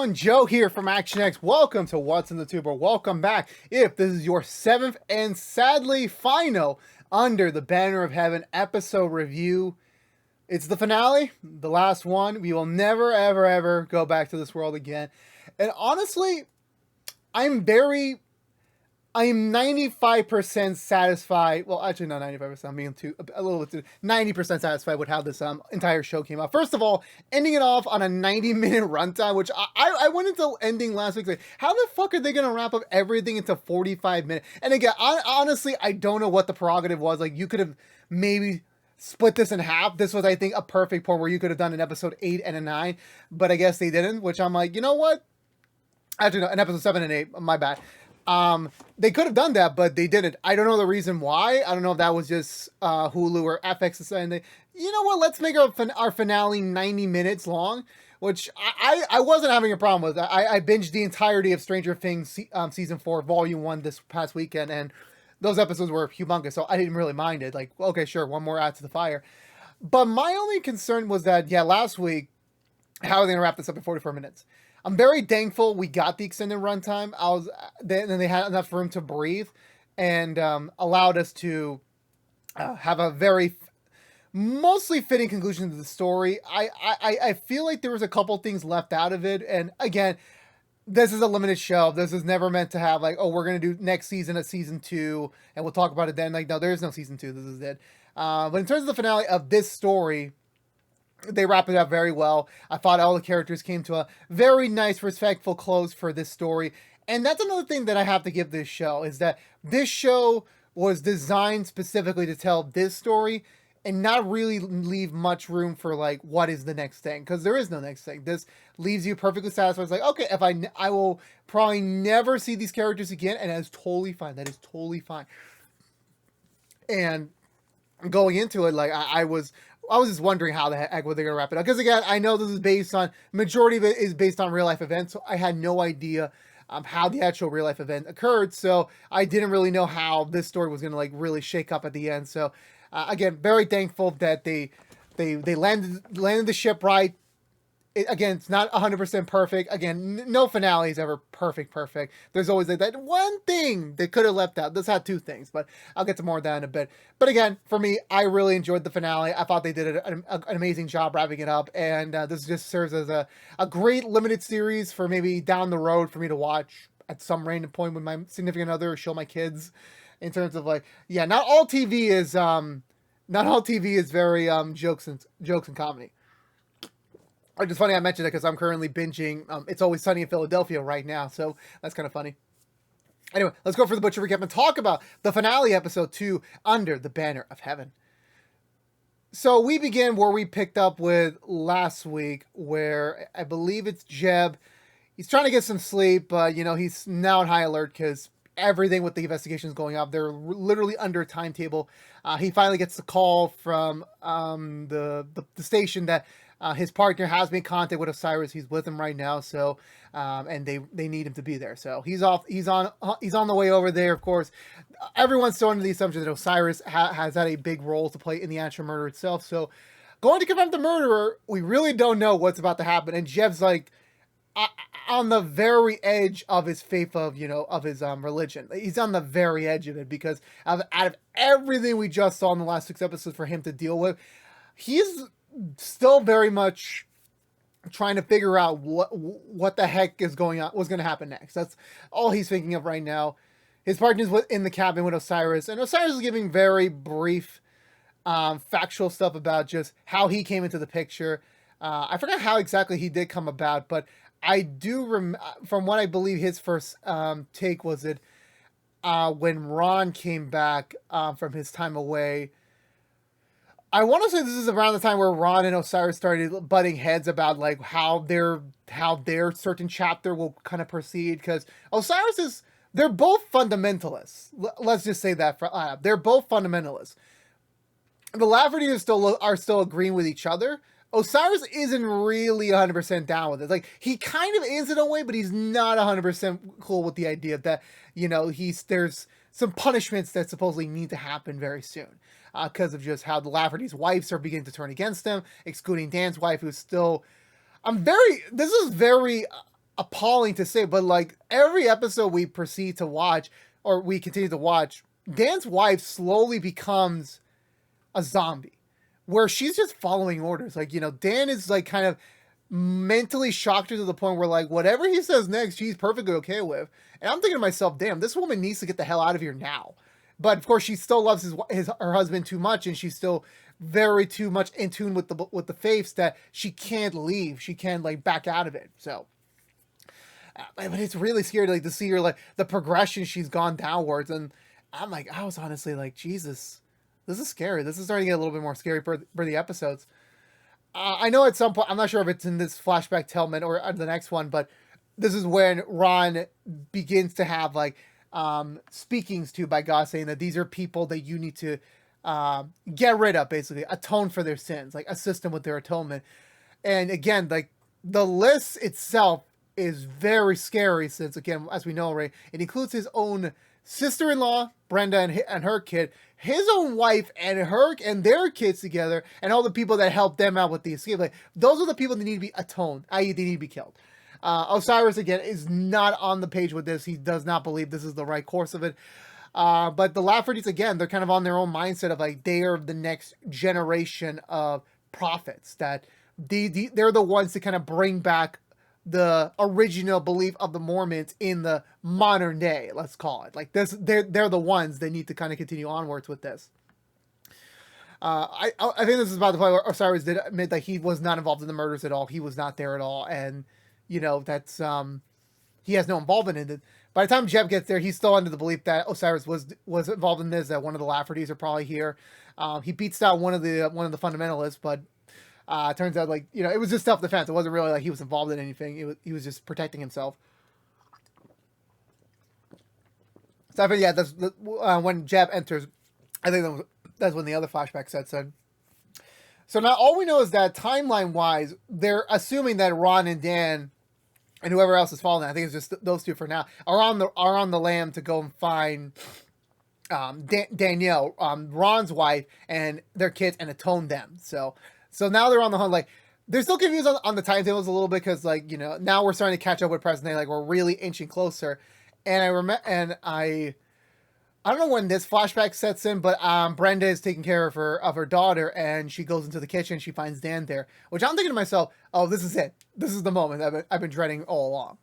everyone, Joe here from ActionX. Welcome to What's in the Tuber. Welcome back. If this is your 7th and sadly final Under the Banner of Heaven episode review, it's the finale, the last one. We will never, ever, ever go back to this world again. And honestly, I'm 95% satisfied. Well, actually, not 95%. I'm being a little bit 90% satisfied with how this entire show came out. First of all, ending it off on a 90-minute runtime, which I went into ending last week like, how the fuck are they going to wrap up everything into 45 minutes? And again, honestly, I don't know what the prerogative was. Like, you could have maybe split this in half. This was, I think, a perfect point where you could have done an episode 8 and a 9, but I guess they didn't, which I'm like, you know what? Actually, no, an episode 7 and 8. My bad. They could have done that, but they didn't. I don't know the reason why. I don't know if that was just Hulu or FX deciding, you know what, let's make our finale 90 minutes long, which I wasn't having a problem with. I binged the entirety of Stranger Things Season 4, Volume 1 this past weekend, and those episodes were humongous, so I didn't really mind it. Like, okay, sure, one more add to the fire. But my only concern was that, last week, how are they going to wrap this up in 44 minutes? I'm very thankful we got the extended runtime. Then they had enough room to breathe and allowed us to have a very mostly fitting conclusion to the story. I feel like there was a couple things left out of it. And again, this is a limited show. This is never meant to have like, oh, we're going to do next season a season 2 and we'll talk about it then. Like, no, there is no season 2. This is it. But in terms of the finale of this story, they wrap it up very well. I thought all the characters came to a very nice, respectful close for this story. And that's another thing that I have to give this show, is that this show was designed specifically to tell this story and not really leave much room for, like, what is the next thing? Because there is no next thing. This leaves you perfectly satisfied. It's like, okay, if I will probably never see these characters again, and that is totally fine. That is totally fine. And going into it, like, I was just wondering how the heck were they going to wrap it up. Because again, I know this is based on, majority of it is based on real life events. So I had no idea how the actual real life event occurred. So I didn't really know how this story was going to like really shake up at the end. So again, very thankful that they landed the ship right. Again, it's not 100% perfect. Again, no finale is ever perfect. There's always like that one thing they could have left out. This had 2 things, but I'll get to more of that in a bit. But again, for me, I really enjoyed the finale. I thought they did an amazing job wrapping it up, and this just serves as a great limited series for maybe down the road for me to watch at some random point with my significant other, or show my kids. In terms of like, not all TV is very jokes and comedy. It's funny I mentioned it because I'm currently binging It's Always Sunny in Philadelphia right now, so that's kind of funny. Anyway, let's go for the Butcher recap and talk about the finale episode 2, Under the Banner of Heaven. So we begin where we picked up with last week, where I believe it's Jeb. He's trying to get some sleep, but he's now on high alert because everything with the investigation is going up. They're literally under a timetable. He finally gets the call from the station that his partner has been in contact with Osiris. He's with him right now, so and they need him to be there. So he's on the way over there. Of course, everyone's still under the assumption that Osiris has had a big role to play in the actual murder itself. So going to confront the murderer, we really don't know what's about to happen. And Jeb's like on the very edge of his faith of his religion. He's on the very edge of it because out of everything we just saw in the last 6 episodes for him to deal with, he's still very much trying to figure out what the heck is going on, what's going to happen next. That's all he's thinking of right now. His partner's in the cabin with Osiris, and Osiris is giving very brief, factual stuff about just how he came into the picture. I forgot how exactly he did come about, but I do from what I believe his first take was it when Ron came back from his time away. I want to say this is around the time where Ron and Osiris started butting heads about like how their certain chapter will kind of proceed, because they're both fundamentalists. Let's just say that they're both fundamentalists. The Lafferty are still agreeing with each other. Osiris isn't really 100% down with it. Like, he kind of is in a way, but he's not 100% cool with the idea that, there's some punishments that supposedly need to happen very soon. Because of just how the Lafferty's wives are beginning to turn against him, excluding Dan's wife, who's still... this is very appalling to say, but like every episode we proceed to watch or we continue to watch, Dan's wife slowly becomes a zombie where she's just following orders. Like, Dan is like kind of mentally shocked her to the point where like whatever he says next, she's perfectly okay with. And I'm thinking to myself, damn, this woman needs to get the hell out of here now. But of course, she still loves her husband too much, and she's still very too much in tune with the faiths that she can't leave. She can't like back out of it. So, but it's really scary like to see her like the progression she's gone downwards, and I was honestly like, Jesus, this is scary. This is starting to get a little bit more scary for the episodes. I know at some point, I'm not sure if it's in this flashback Tillman or the next one, but this is when Ron begins to have like speakings to by God, saying that these are people that you need to get rid of, basically atone for their sins, like assist them with their atonement. And again, like the list itself is very scary, since again, as we know, Ray, it includes his own sister-in-law Brenda and her kid, his own wife and their kids together, and all the people that helped them out with the escape. Like those are the people that need to be atoned, i.e., they need to be killed. Osiris again is not on the page with this. He does not believe this is the right course of it. But the Laffertys, again, they're kind of on their own mindset of like they are the next generation of prophets, that they're the ones to kind of bring back the original belief of the Mormons in the modern day, let's call it like this. They're the ones that need to kind of continue onwards with this. I think this is about the point where Osiris did admit that he was not involved in the murders at all. He was not there at all, and that's he has no involvement in it. By the time Jeb gets there, he's still under the belief that Osiris was involved in this, that one of the Laffertys are probably here. He beats out one of the fundamentalists, but turns out like it was just self-defense. It wasn't really like he was involved in anything. He was just protecting himself. So I think that's when Jeb enters. I think that's when the other flashback sets in. So now all we know is that timeline-wise, they're assuming that Ron and Dan and whoever else is following, I think it's just those two for now, are on the lam to go and find Danielle, Ron's wife, and their kids, and atone them. So now they're on the hunt. Like they're still confused on the timetables a little bit, because like now we're starting to catch up with present day. Like we're really inching closer. And I don't know when this flashback sets in, but Brenda is taking care of her daughter, and she goes into the kitchen. She finds Dan there, which I'm thinking to myself, oh, this is it. This is the moment I've been dreading all along.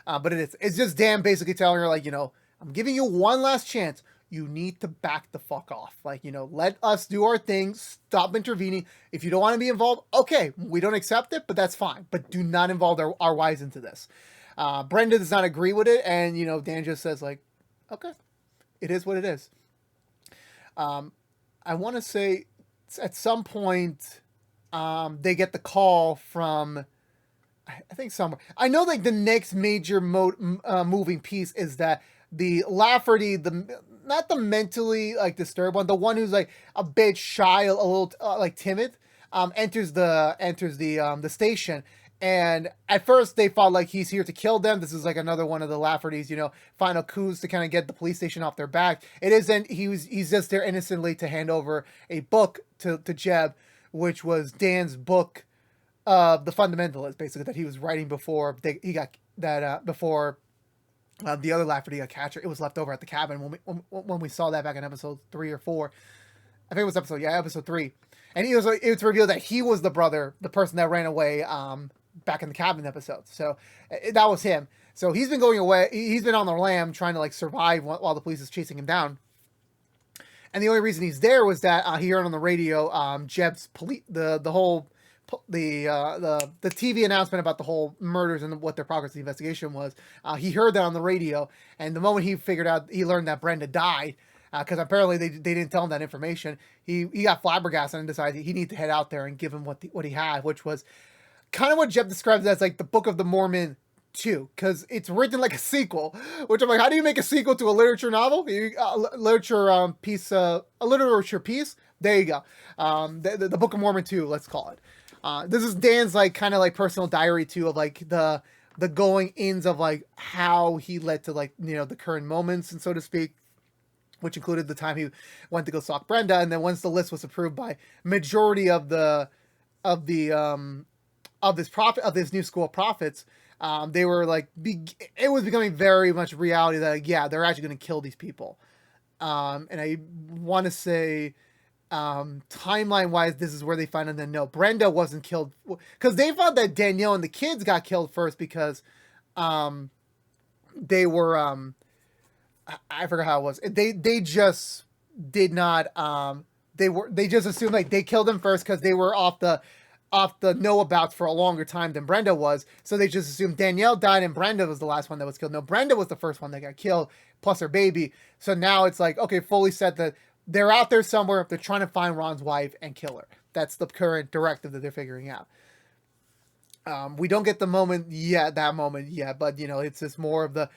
But it's just Dan basically telling her like, I'm giving you one last chance. You need to back the fuck off. Like, let us do our thing. Stop intervening. If you don't want to be involved, okay, we don't accept it, but that's fine. But do not involve our wives into this. Brenda does not agree with it, and Dan just says like, okay. It is what it is. I want to say at some point they get the call from, I think somewhere. I know like the next major moving piece is that the Lafferty, not the mentally like disturbed one, the one who's like a bit shy, a little like timid, enters the station. And at first they thought like he's here to kill them. This is like another one of the Lafferty's, final coups to kind of get the police station off their back. It isn't. He's just there innocently to hand over a book to Jeb, which was Dan's book of the fundamentalist, basically, that he was writing before before the other Lafferty got captured. It was left over at the cabin when we saw that back in episode 3 or 4. I think it was episode 3. And it's revealed that he was the person that ran away back in the cabin episode. So that was him. So he's been going away. He's been on the lam trying to like survive while the police is chasing him down. And the only reason he's there was that he heard on the radio Jeb's the TV announcement about the whole murders and what their progress of the investigation was. He heard that on the radio, and the moment he learned that Brenda died, because apparently they didn't tell him that information, he got flabbergasted and decided he needed to head out there and give him what he had, which was kind of what Jeb describes as like the Book of the Mormon 2, because it's written like a sequel, which I'm like, how do you make a sequel to a literature novel? A literature piece? There you go. The Book of Mormon 2, let's call it. This is Dan's like kind of like personal diary too, of like the going ins of like how he led to like the current moments, and so to speak, which included the time he went to go stalk Brenda, and then once the list was approved by majority of this new school of prophets, They were like, it was becoming very much reality that like, yeah, they're actually going to kill these people. And I want to say, timeline wise, this is where they find out that no, Brenda wasn't killed because they thought that Danielle and the kids got killed first because, they were, I forgot how it was. They just did not, they just assumed like they killed them first because they were off the know abouts for a longer time than Brenda was. So they just assumed Danielle died and Brenda was the last one that was killed. No, Brenda was the first one that got killed, plus her baby. So now it's like, okay, fully set that they're out there somewhere. They're trying to find Ron's wife and kill her. That's the current directive that they're figuring out. We don't get the moment yet, that moment yet, but you know, it's just more of the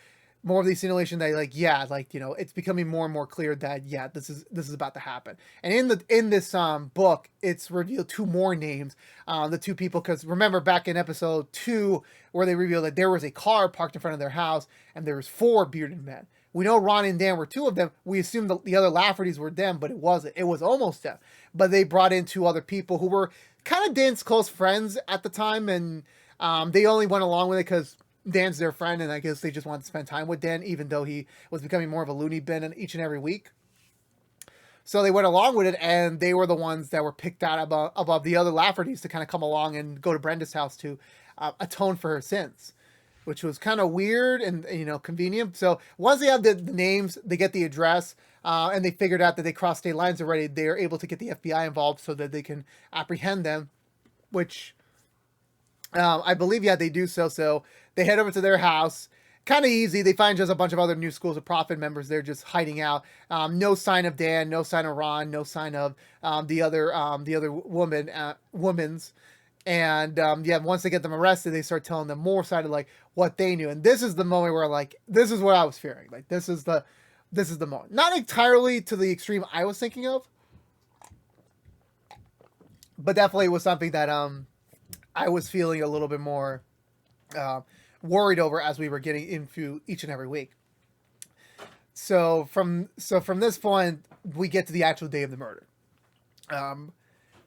simulation that like, yeah, like, you know, it's becoming more and more clear that yeah, this is about to happen. And in this book, it's revealed two more names, the two people, because remember back in episode 2 where they revealed that there was a car parked in front of their house and there was 4 bearded men. We know Ron and Dan were 2 of them. We assumed the other Laffertys were them, but it wasn't. It was almost them. But they brought in 2 other people who were kind of Dan's close friends at the time, and they only went along with it because Dan's their friend, and I guess they just wanted to spend time with Dan, even though he was becoming more of a loony bin each and every week. So they went along with it, and they were the ones that were picked out above the other Laffertys to kind of come along and go to Brenda's house to atone for her sins, which was kind of weird and, you know, convenient. So once they have the names, they get the address, and they figured out that they crossed state lines already, they're able to get the FBI involved so that they can apprehend them, which I believe, yeah, they do so. So they head over to their house. Kind of easy. They find just a bunch of other New Schools of Prophet members. They're just hiding out. No sign of Dan. No sign of Ron. No sign of the other women's. And yeah, once they get them arrested, they start telling them more side of like what they knew. And this is the moment where like this is what I was fearing. Like this is the moment. Not entirely to the extreme I was thinking of, but definitely was something that I was feeling a little bit more worried over as we were getting into each and every week. So from this point, we get to the actual day of the murder.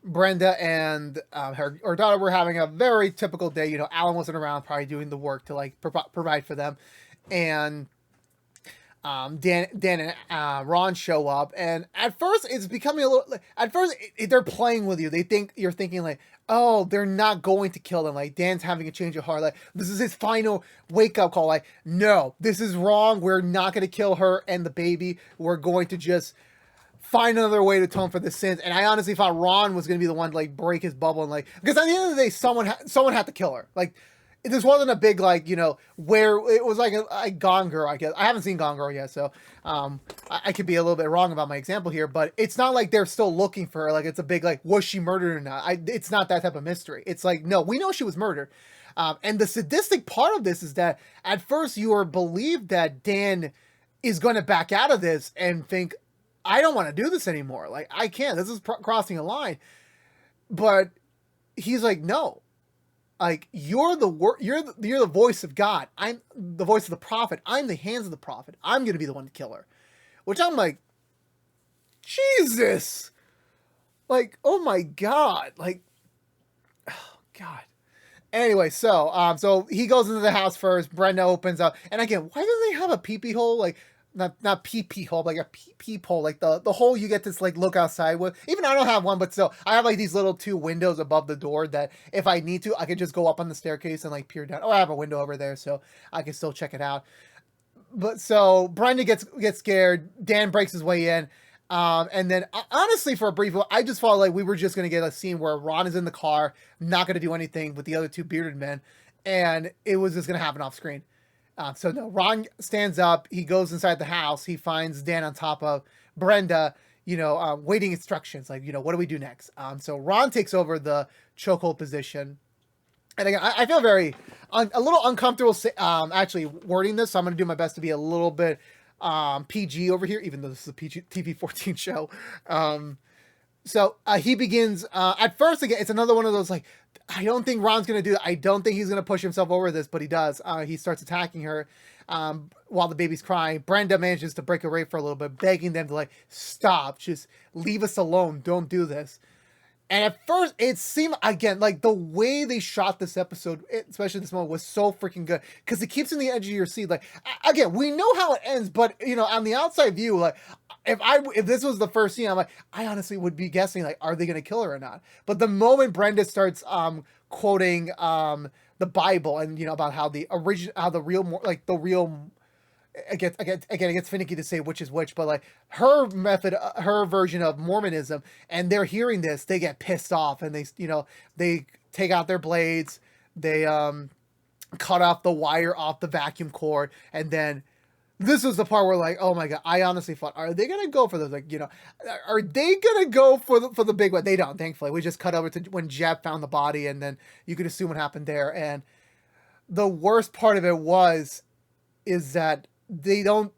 Brenda and her daughter were having a very typical day. You know, Alan wasn't around, probably doing the work to like provide for them, and Dan and Ron show up, and at first it's becoming a little. At first, they're playing with you. They think you're thinking like, oh, they're not going to kill them. Like Dan's having a change of heart. Like this is his final wake up call. Like, no, this is wrong. We're not going to kill her and the baby. We're going to just find another way to atone for the sins. And I honestly thought Ron was going to be the one to like break his bubble and like, because at the end of the day, someone had to kill her. Like, this wasn't a big, like, you know, where it was like a Gone Girl, I guess. I haven't seen Gone Girl yet, so I could be a little bit wrong about my example here, but it's not like they're still looking for her. Like, it's a big, like, was she murdered or not? It's not that type of mystery. It's like, no, we know she was murdered. And the sadistic part of this is that at first you are believed that Dan is going to back out of this and think, I don't want to do this anymore. Like, I can't. This is crossing a line. But he's like, no. Like, you're the voice of God. I'm the voice of the prophet. I'm the hands of the prophet. I'm going to be the one to kill her. Which I'm like, Jesus. Like, oh my God. Like, oh God. Anyway, so he goes into the house first. Brenda opens up. And again, why do they have a pee-pee hole? Like, not pee-pee hole, like a peep-hole, like the hole you get to like look outside with. Even I don't have one, but still, I have like these little 2 windows above the door that if I need to, I could just go up on the staircase and like peer down. Oh, I have a window over there, so I can still check it out. But so Brenda gets scared. Dan breaks his way in. And then honestly, for a brief, I just felt like we were just going to get a scene where Ron is in the car, not going to do anything with the other 2 bearded men. And it was just going to happen off screen. So no, Ron stands up. He goes inside the house. He finds Dan on top of Brenda, you know, waiting instructions. Like, you know, what do we do next? So Ron takes over the chokehold position. And again, I feel a little uncomfortable actually wording this. So I'm going to do my best to be a little bit PG over here, even though this is a PG TV-14 show. So he begins, at first, again, it's another one of those, like, I don't think Ron's going to do that. I don't think he's going to push himself over this, but he does. He starts attacking her while the baby's crying. Brenda manages to break away for a little bit, begging them to, like, stop. Just leave us alone. Don't do this. And at first, it seemed, again, like the way they shot this episode, especially this moment, was so freaking good because it keeps in the edge of your seat. Like, again, we know how it ends, but on the outside view, like, if this was the first scene, I'm like, I honestly would be guessing, like, are they gonna kill her or not? But the moment Brenda starts quoting the Bible and about how the original, how the real, like the real. Again, it gets finicky to say which is which, but like her method, her version of Mormonism, and they're hearing this, they get pissed off, and they take out their blades, they cut off the wire off the vacuum cord, and then this was the part where, like, oh my god, I honestly thought, are they gonna go for the, like, are they gonna go for the big one? They don't, thankfully. We just cut over to when Jeb found the body, and then you could assume what happened there. And the worst part of it is that they don't.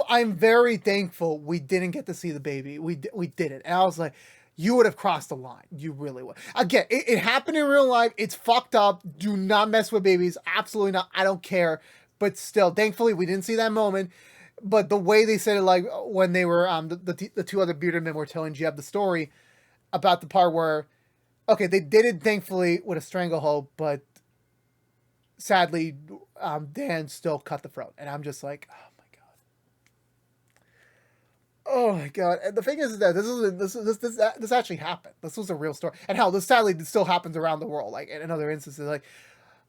I'm very thankful we didn't get to see the baby. We didn't. And I was like, you would have crossed the line. You really would. Again, it happened in real life. It's fucked up. Do not mess with babies. Absolutely not. I don't care. But still, thankfully, we didn't see that moment. But the way they said it, like when they were the two other bearded men were telling Jeb the story about the part where, okay, they did it thankfully with a stranglehold, but sadly, Dan still cut the throat, and I'm just like, oh my god. And the thing is that this actually happened. This was a real story, and hell, this sadly still happens around the world. Like in other instances, like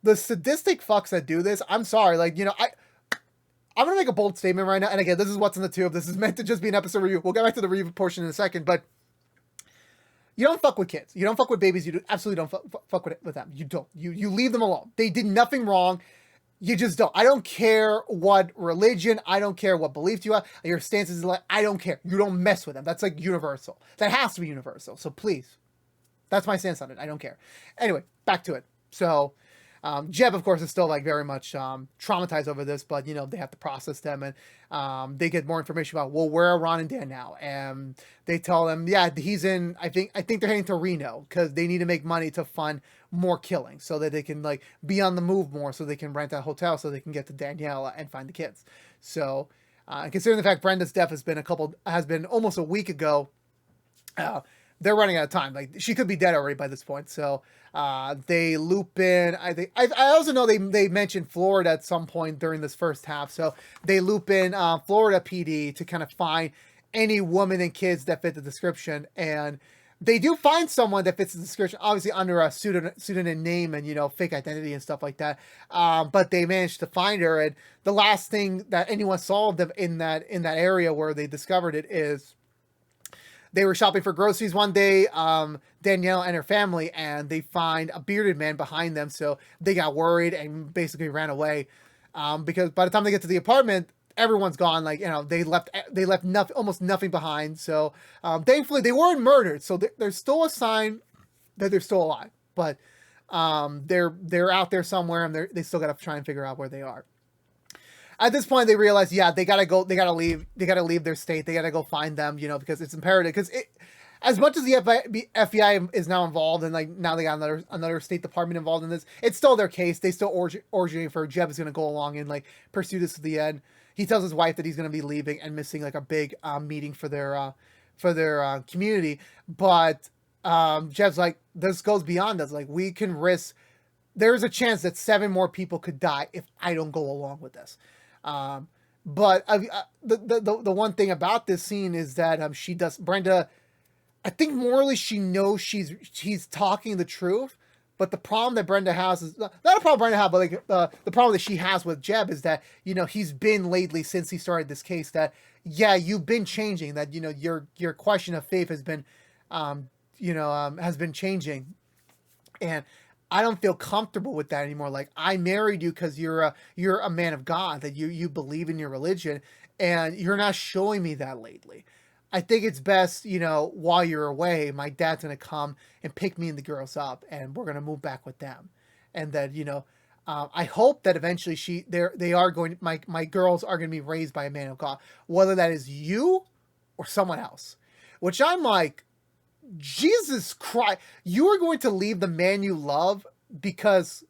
the sadistic fucks that do this. I'm sorry, like I'm gonna make a bold statement right now, and again, this is what's in the tube. This is meant to just be an episode review. We'll get back to the review portion in a second, but you don't fuck with kids. You don't fuck with babies. You absolutely don't fuck with them. You don't. You leave them alone. They did nothing wrong. You just don't. I don't care what religion. I don't care what beliefs you have. Your stance is like, I don't care. You don't mess with them. That's like universal. That has to be universal. So please. That's my stance on it. I don't care. Anyway, back to it. So Jeb, of course, is still like very much traumatized over this, but they have to process them, and they get more information about, well, where are Ron and Dan now? And they tell them, yeah, he's in. I think they're heading to Reno because they need to make money to fund more killings so that they can like be on the move more, so they can rent a hotel so they can get to Daniela and find the kids. So, considering the fact Brenda's death has been almost a week ago. They're running out of time. Like she could be dead already by this point. So they loop in. I think I also know they mentioned Florida at some point during this first half. So they loop in Florida PD to kind of find any woman and kids that fit the description, and they do find someone that fits the description, obviously under a pseudonym name and fake identity and stuff like that. But they managed to find her, and the last thing that anyone saw of them in that area where they discovered it is. They were shopping for groceries one day, Danielle and her family, and they find a bearded man behind them. So they got worried and basically ran away. Because by the time they get to the apartment, everyone's gone. Like, they left almost nothing behind. So thankfully they weren't murdered. So there's still a sign that they're still alive. But they're out there somewhere, and they still got to try and figure out where they are. At this point, they realize, yeah, they gotta go. They gotta leave their state. They gotta go find them, because it's imperative. Because as much as the FBI is now involved, and like now they got another State Department involved in this, it's still their case. They still originate for Jeb is gonna go along and like pursue this to the end. He tells his wife that he's gonna be leaving and missing like a big meeting for their community. But Jeb's like, this goes beyond us. Like, we can risk. There's a chance that 7 more people could die if I don't go along with this. But the one thing about this scene is that Brenda, I think morally she knows she's talking the truth, but the problem that Brenda has is not a problem Brenda has, but like the problem that she has with Jeb is that he's been lately since he started this case that you've been changing, that your question of faith has been has been changing, and I don't feel comfortable with that anymore. Like, I married you because you're a man of God, that you believe in your religion, and you're not showing me that lately. I think it's best, while you're away, my dad's gonna come and pick me and the girls up, and we're gonna move back with them, and that I hope that eventually my girls are gonna be raised by a man of God, whether that is you or someone else. Which I'm like, Jesus Christ, you are going to leave the man you love because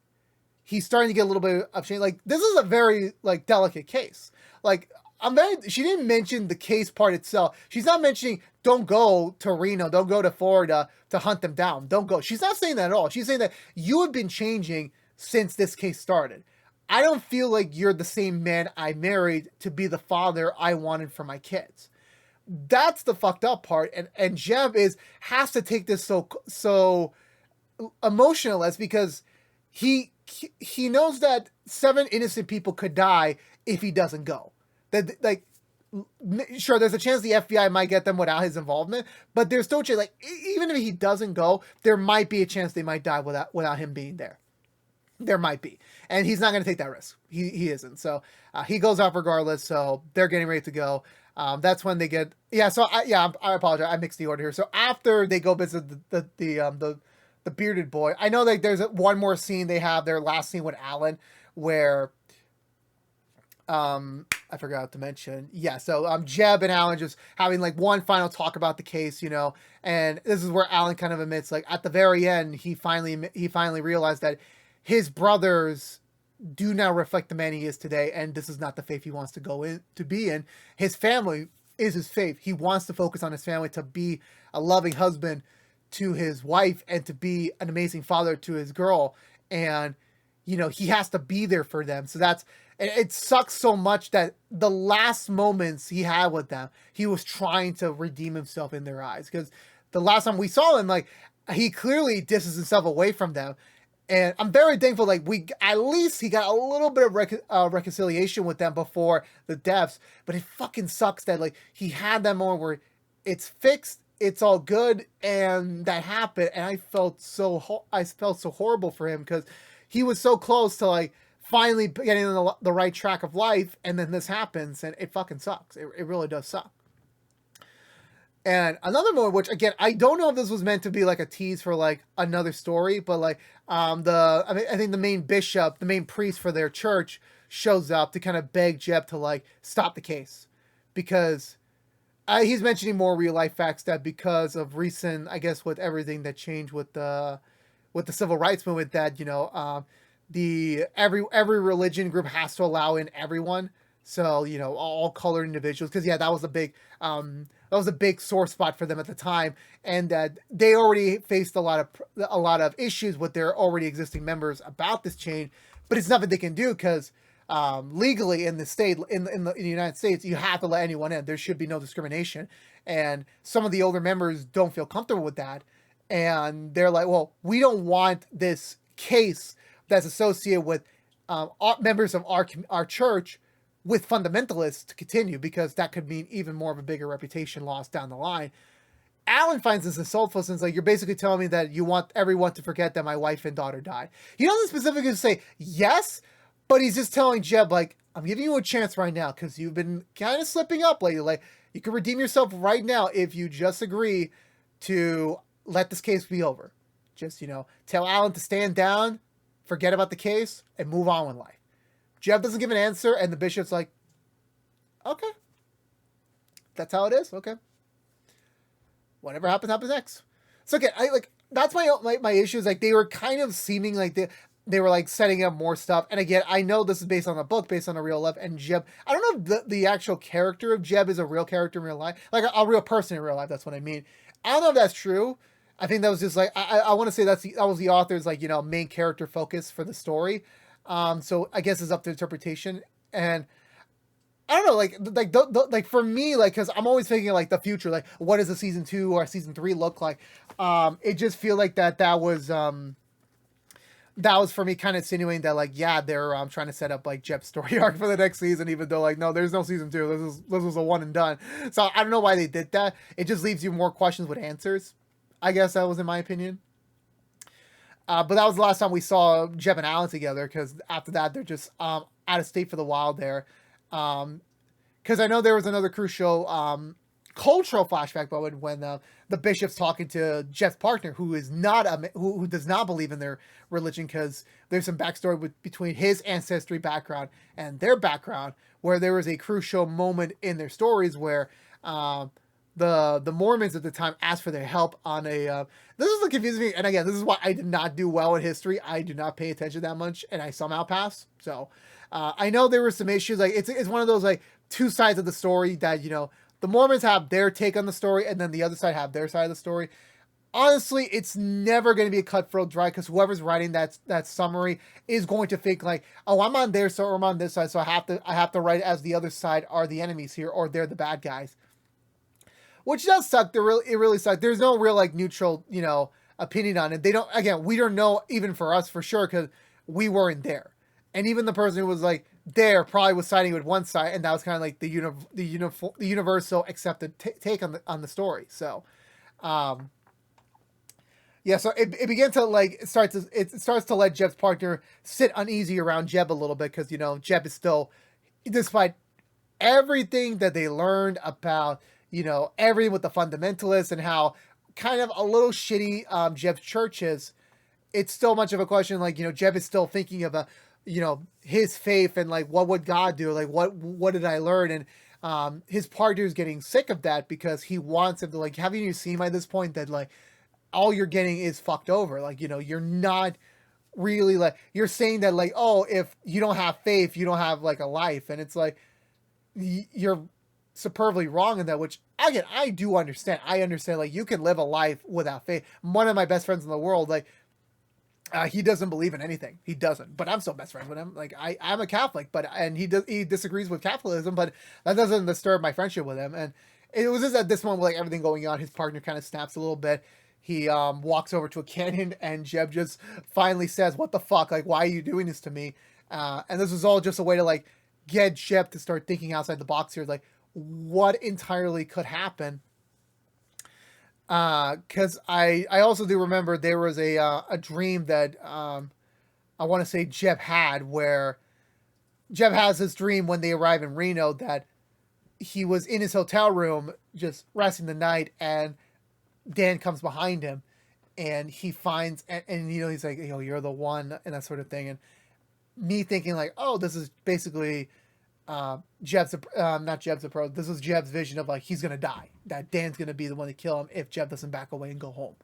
he's starting to get a little bit of shame. Like, this is a very like delicate case. Like, she didn't mention the case part itself. She's not mentioning don't go to Reno, don't go to Florida to hunt them down. Don't go. She's not saying that at all. She's saying that you have been changing since this case started. I don't feel like you're the same man I married to be the father I wanted for my kids. That's the fucked up part. And Jeb has to take this so emotionless because he knows that 7 innocent people could die if he doesn't go. That, like, sure, there's a chance the FBI might get them without his involvement, but there's still a chance, like, even if he doesn't go, there might be a chance they might die without him being there. There might be. And he's not going to take that risk. He isn't. So he goes off regardless. So they're getting ready to go. That's when they get, I apologize. I mixed the order here. So after they go visit the bearded boy, I know that there's one more scene they have, their last scene with Alan, where I forgot to mention. Yeah, so Jeb and Alan just having like one final talk about the case, and this is where Alan kind of admits, like, at the very end, he finally realized that his brothers do not reflect the man he is today, and this is not the faith he wants to be in. His family is his faith. He wants to focus on his family, to be a loving husband to his wife and to be an amazing father to his girl, and he has to be there for them. So it sucks so much that the last moments he had with them, he was trying to redeem himself in their eyes, because the last time we saw him, like, he clearly distances himself away from them. And I'm very thankful, like, at least he got a little bit of reconciliation with them before the deaths. But it fucking sucks that, like, he had that moment where it's fixed, it's all good, and that happened. And I felt so horrible for him, because he was so close to, like, finally getting on the right track of life, and then this happens, and it fucking sucks. It really does suck. And another moment, which, again, I don't know if this was meant to be like a tease for like another story, but like I think the main bishop, the main priest for their church, shows up to kind of beg Jeb to like stop the case, because he's mentioning more real life facts that because of recent, I guess, with everything that changed with the civil rights movement, that every religion group has to allow in everyone. So, all colored individuals, because that was a big sore spot for them at the time, and that they already faced a lot of issues with their already existing members about this change. But it's nothing they can do, because legally in the state, in the United States, you have to let anyone in. There should be no discrimination, and some of the older members don't feel comfortable with that, and they're like, well, we don't want this case that's associated with members of our church with fundamentalists to continue, because that could mean even more of a bigger reputation loss down the line. Alan finds this insultful, since like, you're basically telling me that you want everyone to forget that my wife and daughter died. He doesn't specifically say yes, but he's just telling Jeb, like, I'm giving you a chance right now, because you've been kind of slipping up lately. Like, you can redeem yourself right now if you just agree to let this case be over. Just, tell Alan to stand down, forget about the case, and move on with life. Jeb doesn't give an answer, and the bishop's like, okay, that's how it is. Okay, whatever happens next. So again, that's my issue. Is like, they were kind of seeming like they were like setting up more stuff. And again, I know this is based on a book, based on a real life, and Jeb, I don't know if the actual character of Jeb is a real character in real life, like a real person in real life. That's what I mean. I don't know if that's true. I think that was just like, I want to say that was the author's main character focus for the story. So I guess it's up to interpretation, and I don't know, like for me, like, because I'm always thinking like the future, like what does a season 2 or season 3 look like? It just feel like that was for me kind of insinuating that, like, they're trying to set up like Jeb's story arc for the next season, even though, like, no, there's no season 2. This was a one and done. So I don't know why they did that. It just leaves you more questions with answers. I guess that was in my opinion. But that was the last time we saw Jeb and Alan together, because after that, they're just out of state for the while there. Because I know there was another crucial cultural flashback moment when the bishop's talking to Jeb's partner, who is not who does not believe in their religion, because there's some backstory between his ancestry background and their background, where there was a crucial moment in their stories where the Mormons at the time asked for their help on a this is what confuses me, and again, this is why I did not do well in history. I do not pay attention that much, and I somehow pass. So I know there were some issues, like it's one of those like two sides of the story that, the Mormons have their take on the story, and then the other side have their side of the story. Honestly, it's never going to be a cutthroat dry, because whoever's writing that summary is going to think like, oh, I'm on their side or I'm on this side, so I have to write it as the other side are the enemies here, or they're the bad guys, which does suck. It really sucks. There's no real like neutral opinion on it. They don't. Again, we don't know, even for us for sure, because we weren't there, and even the person who was like there probably was siding with one side, and that was kind of like the universal accepted take on the story. So. Yeah, so it began to like it starts to let Jeb's partner sit uneasy around Jeb a little bit, because Jeb is still, despite everything that they learned about everything with the fundamentalists and how kind of a little shitty Jeb's church is, it's still much of a question. Like Jeb is still thinking of his faith and like what would God do, like what did I learn, and his partner is getting sick of that, because he wants him to like, haven't you seen by this point that like all you're getting is fucked over. Like, you're not really like, you're saying that like, oh, if you don't have faith, you don't have like a life. And it's like, you're superbly wrong in that, which again, I do understand. I understand like you can live a life without faith. One of my best friends in the world, like, he doesn't believe in anything. He doesn't, but I'm still best friends with him. Like I'm a Catholic, and he disagrees with Catholicism, but that doesn't disturb my friendship with him. And it was just at this moment, like everything going on, his partner kind of snaps a little bit. He walks over to a canyon, and Jeb just finally says, "What the fuck? Like, why are you doing this to me?" And this was all just a way to like get Jeb to start thinking outside the box here, like what entirely could happen. Because I also do remember there was a dream that I want to say Jeb had, where Jeb has this dream when they arrive in Reno that he was in his hotel room just resting the night, and Dan comes behind him, and he finds, and he's like, you're the one, and that sort of thing. And me thinking like, oh, this is basically Jeb's not Jeb's approach. This is Jeb's vision of like, he's gonna die. That Dan's gonna be the one to kill him if Jeb doesn't back away and go home.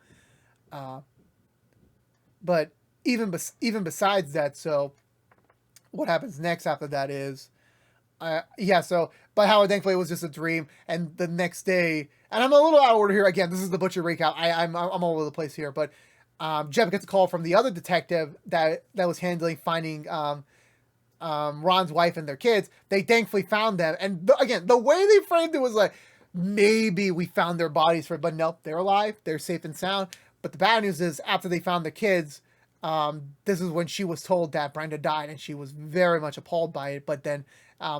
But even besides that, so what happens next after that is, but how thankfully it was just a dream, and the next day, and I'm a little out of order here. Again, this is the Butcher recap. I'm all over the place here, but Jeb gets a call from the other detective that was handling finding Ron's wife and their kids. They thankfully found them, and again, the way they framed it was like, maybe we found their bodies but nope, they're alive, they're safe and sound. But the bad news is, after they found the kids, this is when she was told that Brenda died, and she was very much appalled by it. But then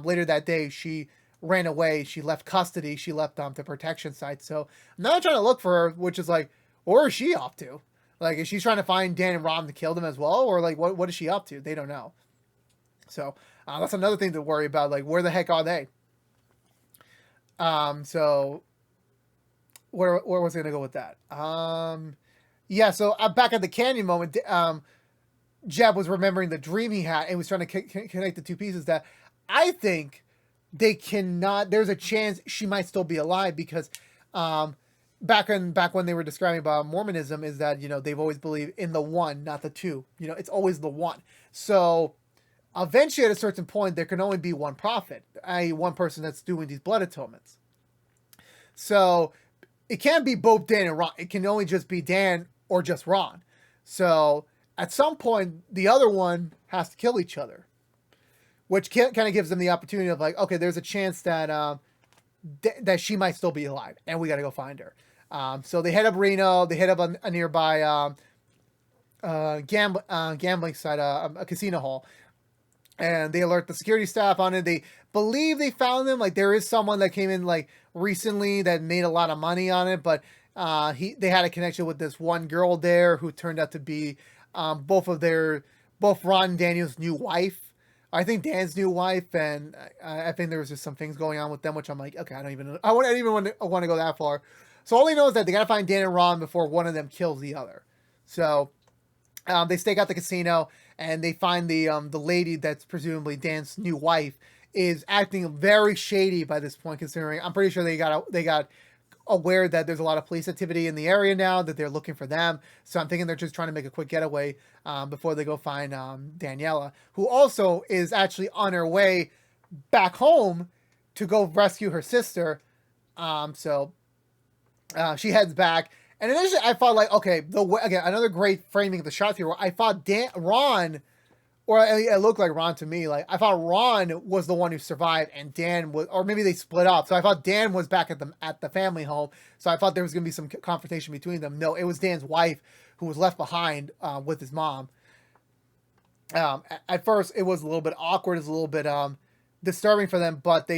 later that day, she ran away. She left custody. She left the protection site. So I'm not trying to look for her, which is like, where is she off to? Like, is she trying to find Dan and Ron to kill them as well? Or like, what is she up to? They don't know. So that's another thing to worry about. Like, where the heck are they? So where was I going to go with that? So back at the canyon moment, Jeb was remembering the dream he had, and was trying to connect the two pieces that I think they cannot. There's a chance she might still be alive, because back when they were describing about Mormonism, is that they've always believed in the one, not the two. It's always the one. So eventually, at a certain point, there can only be one prophet, i.e., one person that's doing these blood atonements. So it can't be both Dan and Ron. It can only just be Dan or just Ron. So at some point, the other one has to kill each other, which kind of gives them the opportunity of like, okay, there's a chance that that she might still be alive, and we got to go find her. So they head up Reno. They head up a nearby gambling site, a casino hall, and they alert the security staff on it. They believe they found them. Like, there is someone that came in like recently that made a lot of money on it, but they had a connection with this one girl there who turned out to be both Ron and Daniel's new wife. I think Dan's new wife, and I think there was just some things going on with them, which I'm like, okay, I don't even want to go that far. So all they know is that they got to find Dan and Ron before one of them kills the other. So they stake out the casino, and they find the lady that's presumably Dan's new wife is acting very shady by this point, considering I'm pretty sure they got aware that there's a lot of police activity in the area now, that they're looking for them. So I'm thinking they're just trying to make a quick getaway before they go find Daniela, who also is actually on her way back home to go rescue her sister. So she heads back. And initially, I thought like, okay, again, another great framing of the shots here. Where I thought Ron, or it looked like Ron to me. Like I thought Ron was the one who survived, and Dan was, or maybe they split up. So I thought Dan was back at the family home. So I thought there was going to be some confrontation between them. No, it was Dan's wife who was left behind with his mom. At first, it was a little bit awkward. It was a little bit disturbing for them, but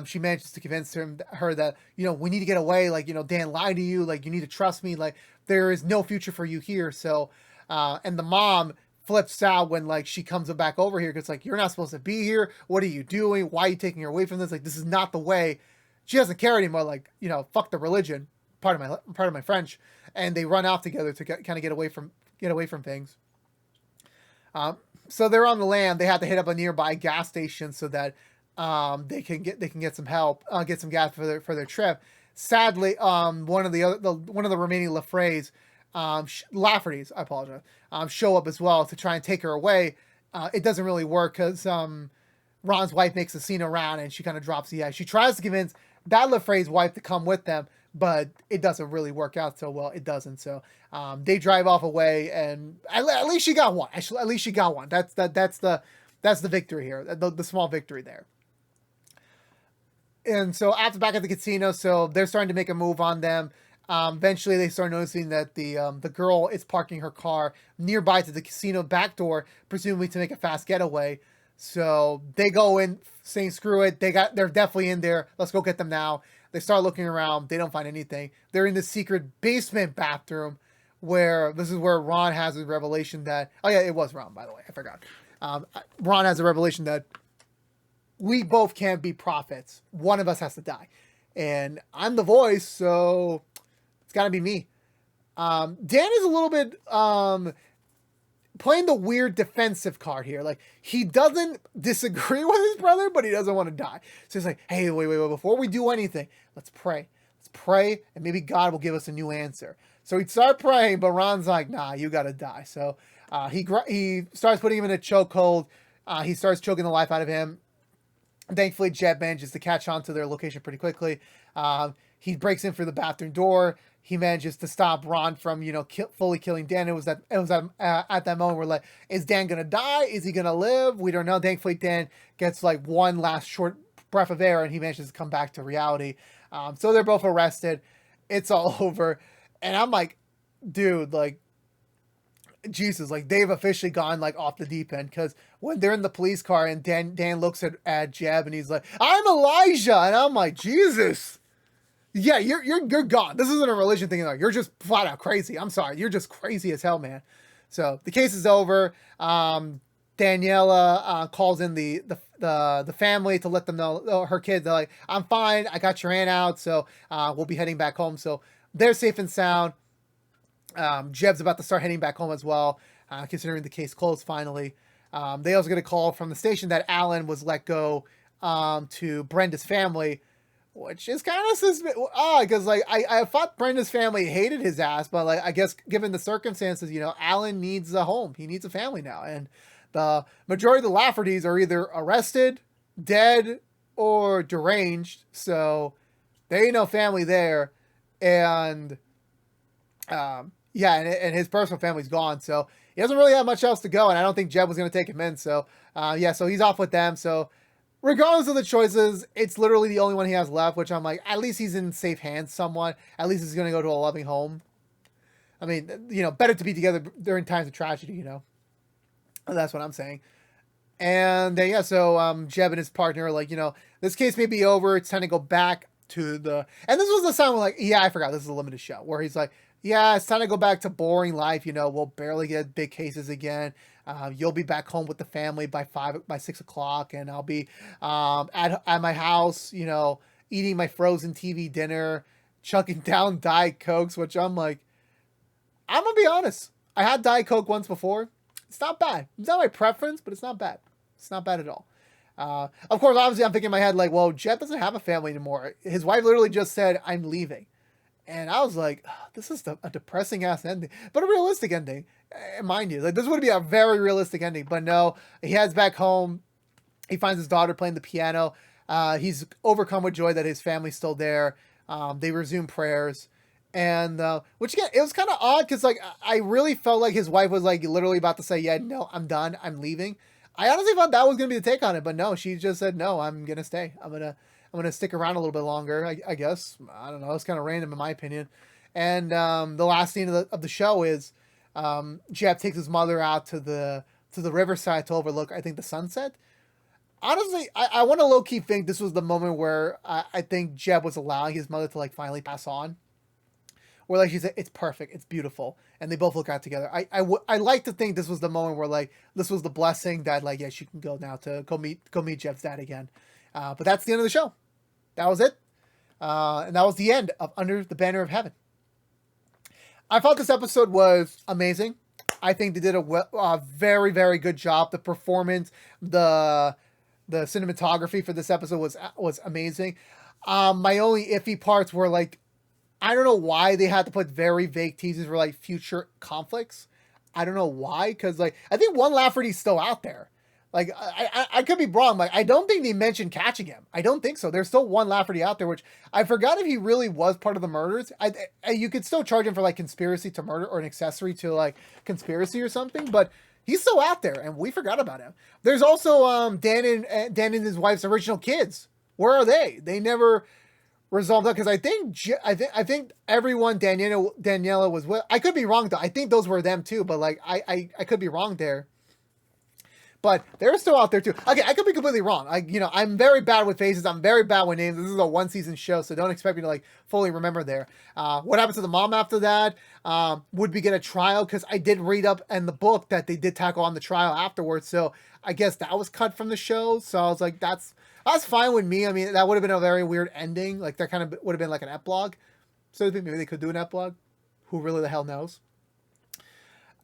she manages to convince her that, we need to get away. Like, Dan lied to you. Like, you need to trust me. Like, there is no future for you here. So, and the mom flips out when like she comes back over here because like, you're not supposed to be here. What are you doing? Why are you taking her away from this? Like, this is not the way. She doesn't care anymore. Like, fuck the religion. Part of my French. And they run off together to kind of get away from things. So they're on the land. They have to hit up a nearby gas station so that they can get some help, get some gas for their trip. Sadly, one of the remaining Laffertys, I apologize, show up as well to try and take her away. It doesn't really work because Ron's wife makes a scene around and she kind of drops the ice. She tries to convince that Lafray's wife to come with them, but it doesn't really work out so well. It doesn't. So they drive off away, and at least she got one. At least she got one. That's the victory here. The small victory there. And so after back at the casino, so they're starting to make a move on them. Eventually, they start noticing that the girl is parking her car nearby to the casino back door, presumably to make a fast getaway. So they go in saying, "Screw it! They're definitely in there. Let's go get them now." They start looking around. They don't find anything. They're in the secret basement bathroom, where this is where Ron has a revelation that, oh yeah, it was Ron, by the way, I forgot. Ron has a revelation that we both can't be prophets. One of us has to die, and I'm the voice, so it's got to be me. Dan is a little bit playing the weird defensive card here. Like, he doesn't disagree with his brother, but he doesn't want to die. So he's like, hey, wait, before we do anything, let's pray. Let's pray, and maybe God will give us a new answer. So he'd start praying, but Ron's like, nah, you got to die. So he starts putting him in a chokehold. He starts choking the life out of him. Thankfully, Jeb manages to catch on to their location pretty quickly. He breaks in through the bathroom door. He manages to stop Ron from, fully killing Dan. It was at that moment where, like, is Dan gonna die? Is he gonna live? We don't know. Thankfully, Dan gets like one last short breath of air, and he manages to come back to reality. So they're both arrested. It's all over, and I'm like, dude, like, Jesus, like, they've officially gone like off the deep end, because when they're in the police car and Dan looks at Jeb and he's like, I'm Elijah, and I'm like, Jesus. Yeah, you're gone. This isn't a religion thing. You're just flat out crazy. I'm sorry. You're just crazy as hell, man. So the case is over. Daniela calls in the family to let them know, her kids. They're like, I'm fine. I got your aunt out. So we'll be heading back home. So they're safe and sound. Jeb's about to start heading back home as well, considering the case closed finally. They also get a call from the station that Alan was let go to Brenda's family, which is kind of suspicious. Because like I thought Brenda's family hated his ass, but like, I guess given the circumstances, Alan needs a home. He needs a family now, and the majority of the Laffertys are either arrested, dead, or deranged. So there ain't no family there, and and his personal family's gone. So he doesn't really have much else to go, and I don't think Jeb was going to take him in. So so he's off with them. So regardless of the choices, it's literally the only one he has left, which I'm like, at least he's in safe hands somewhat. At least he's going to go to a loving home. I mean, better to be together during times of tragedy, That's what I'm saying. And so Jeb and his partner are like, this case may be over. It's time to go back to the... And this was the sign where, like, yeah, I forgot. This is a limited show. Where he's like, yeah, it's time to go back to boring life. We'll barely get big cases again. You'll be back home with the family by 6 o'clock, and I'll be at my house, eating my frozen TV dinner, chucking down Diet Cokes, which I'm like, I'm gonna be honest. I had Diet Coke once before. It's not bad. It's not my preference, but it's not bad. It's not bad at all. Of course, obviously, I'm thinking in my head, like, well, Jeb doesn't have a family anymore. His wife literally just said, I'm leaving. And I was like, this is a depressing ass ending, but a realistic ending, mind you. Like, this would be a very realistic ending, but no. He heads back home. He finds his daughter playing the piano. He's overcome with joy that his family's still there. They resume prayers. And which again, it was kind of odd because like I really felt like his wife was like literally about to say, "Yeah, no, I'm done. I'm leaving." I honestly thought that was gonna be the take on it, but no, she just said, "No, I'm gonna stay. I'm gonna stick around a little bit longer." I guess I don't know. It's kind of random in my opinion. And the last scene of the show is Jeb takes his mother out to the riverside to overlook, I think, the sunset. Honestly, I want to low key think this was the moment where I think Jeb was allowing his mother to like finally pass on. Where like she said, it's perfect, it's beautiful, and they both look out together. I like to think this was the moment where like this was the blessing that like yeah she can go now to go meet Jeb's dad again. But that's the end of the show. That was it, and that was the end of Under the Banner of Heaven. I thought this episode was amazing. I think they did a very very good job. The performance, the cinematography for this episode was amazing. My only iffy parts were like I don't know why they had to put very vague teasers for like future conflicts. I don't know why, because like I think one Lafferty's still out there. Like I could be wrong. Like I don't think they mentioned catching him. I don't think so. There's still one Lafferty out there, which I forgot if he really was part of the murders. You could still charge him for like conspiracy to murder or an accessory to like conspiracy or something, but he's still out there, and we forgot about him. There's also Dan and his wife's original kids. Where are they? They never resolved that because I think everyone Daniela was with. I could be wrong though. I think those were them too, but like I could be wrong there. But they're still out there too. Okay, I could be completely wrong. I'm very bad with faces. I'm very bad with names. This is a 1-season show, so don't expect me to like fully remember there. What happened to the mom after that? Would we get a trial? Because I did read up in the book that they did tackle on the trial afterwards. So I guess that was cut from the show. So I was like, that's fine with me. I mean, that would have been a very weird ending. Like that kind of would have been like an epilogue. So I think maybe they could do an epilogue. Who really the hell knows?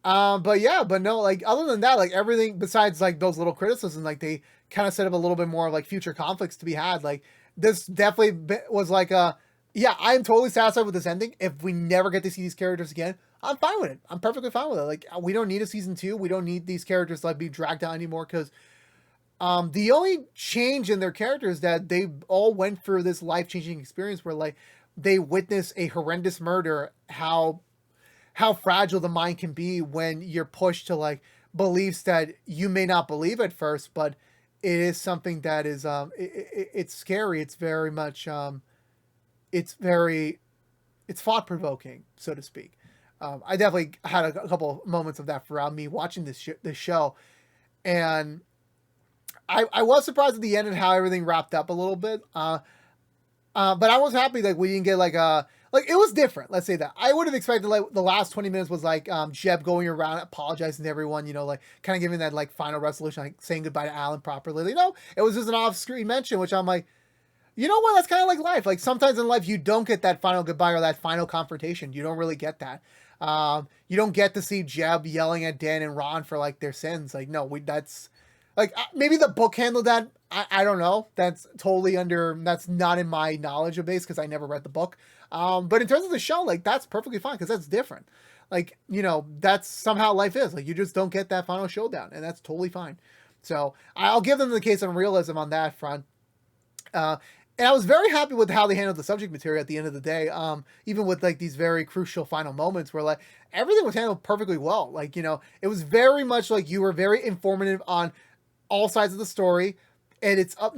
But no, like other than that, like everything besides like those little criticisms, like they kind of set up a little bit more of like future conflicts to be had. Like this definitely was like yeah, I'm totally satisfied with this ending. If we never get to see these characters again, I'm fine with it. I'm perfectly fine with it. Like we don't need a season 2. We don't need these characters to like be dragged down anymore because the only change in their characters is that they all went through this life-changing experience where like they witnessed a horrendous murder, how fragile the mind can be when you're pushed to like beliefs that you may not believe at first, but it is something that is it's scary. It's very much it's thought provoking, so to speak. I definitely had a couple moments of that throughout me watching this show, and I was surprised at the end and how everything wrapped up a little bit. But I was happy like we didn't get like it was different. Let's say that I would have expected like the last 20 minutes was like Jeb going around apologizing to everyone, like kind of giving that like final resolution, like saying goodbye to Alan properly. It was just an off-screen mention, which I'm like, you know what? That's kind of like life. Like sometimes in life you don't get that final goodbye or that final confrontation. You don't really get that. You don't get to see Jeb yelling at Dan and Ron for like their sins. Like no, that's like maybe the book handled that. I don't know. That's not in my knowledge base because I never read the book. But in terms of the show, like that's perfectly fine because that's different. Like, that's somehow life is. Like you just don't get that final showdown, and that's totally fine. So I'll give them the case on realism on that front. And I was very happy with how they handled the subject material at the end of the day. Even with like these very crucial final moments where like everything was handled perfectly well. Like, it was very much like you were very informative on all sides of the story. And it's up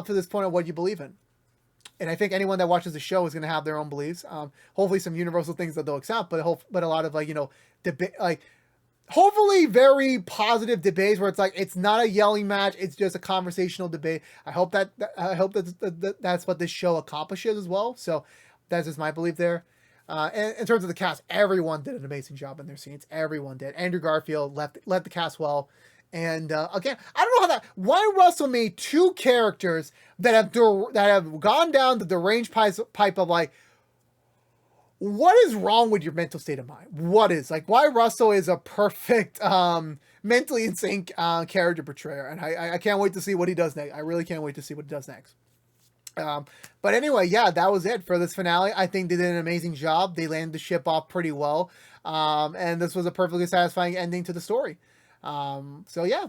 to this point of what you believe in. And I think anyone that watches the show is going to have their own beliefs. Hopefully some universal things that they'll accept, but a lot of like, debate, like hopefully very positive debates where it's like, it's not a yelling match. It's just a conversational debate. I hope that's what this show accomplishes as well. So that's just my belief there. And in terms of the cast, everyone did an amazing job in their scenes. Everyone did. Andrew Garfield led the cast well. And again, I don't know why Russell made 2 characters that have gone down the deranged pipe of like, what is wrong with your mental state of mind? What is like why Russell is a perfect mentally insane character portrayer, and I can't wait to see what he does next. I really can't wait to see what he does next. But anyway, yeah, that was it for this finale. I think they did an amazing job. They landed the ship off pretty well, and this was a perfectly satisfying ending to the story. So yeah,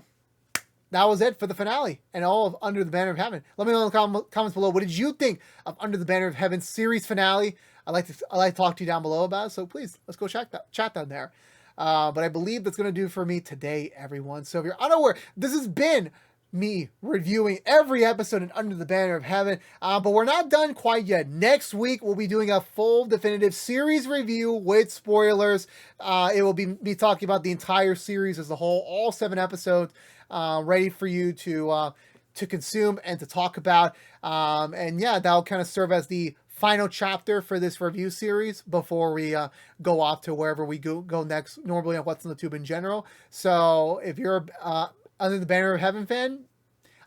that was it for the finale and all of Under the Banner of Heaven. Let me know in the comments below. What did you think of Under the Banner of Heaven series finale? I'd like to talk to you down below about it. So please, let's go chat down there. But I believe that's going to do for me today, everyone. So if you're unaware, this has been me reviewing every episode in Under the Banner of Heaven, but we're not done quite yet. Next week we'll be doing a full definitive series review with spoilers. It will be me talking about the entire series as a whole, all 7 episodes, ready for you to consume and to talk about. And yeah, that'll kind of serve as the final chapter for this review series before we go off to wherever we go next, normally on What's on the Tube in general. So if you're Under the Banner of Heaven fan,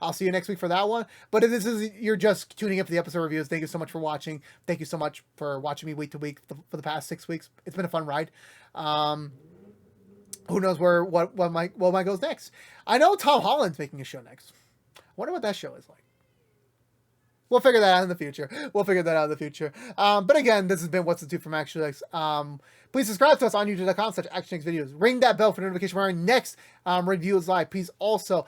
I'll see you next week for that one. But if you're just tuning up for the episode reviews, thank you so much for watching. Thank you so much for watching me week to week for the past 6 weeks. It's been a fun ride. Who knows what might goes next? I know Tom Holland's making a show next. I wonder what that show is like. We'll figure that out in the future. But again, this has been What's the Tube from ActionX. Please subscribe to us on youtube.com/ActionX videos. Ring that bell for notification when our next review is live. Please also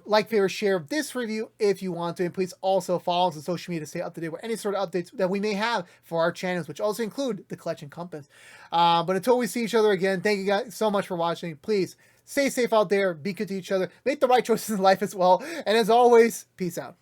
like, favorite, share this review if you want to. And please also follow us on social media to stay up to date with any sort of updates that we may have for our channels, which also include the Collection Compass. But until we see each other again, thank you guys so much for watching. Please stay safe out there. Be good to each other. Make the right choices in life as well. And as always, peace out.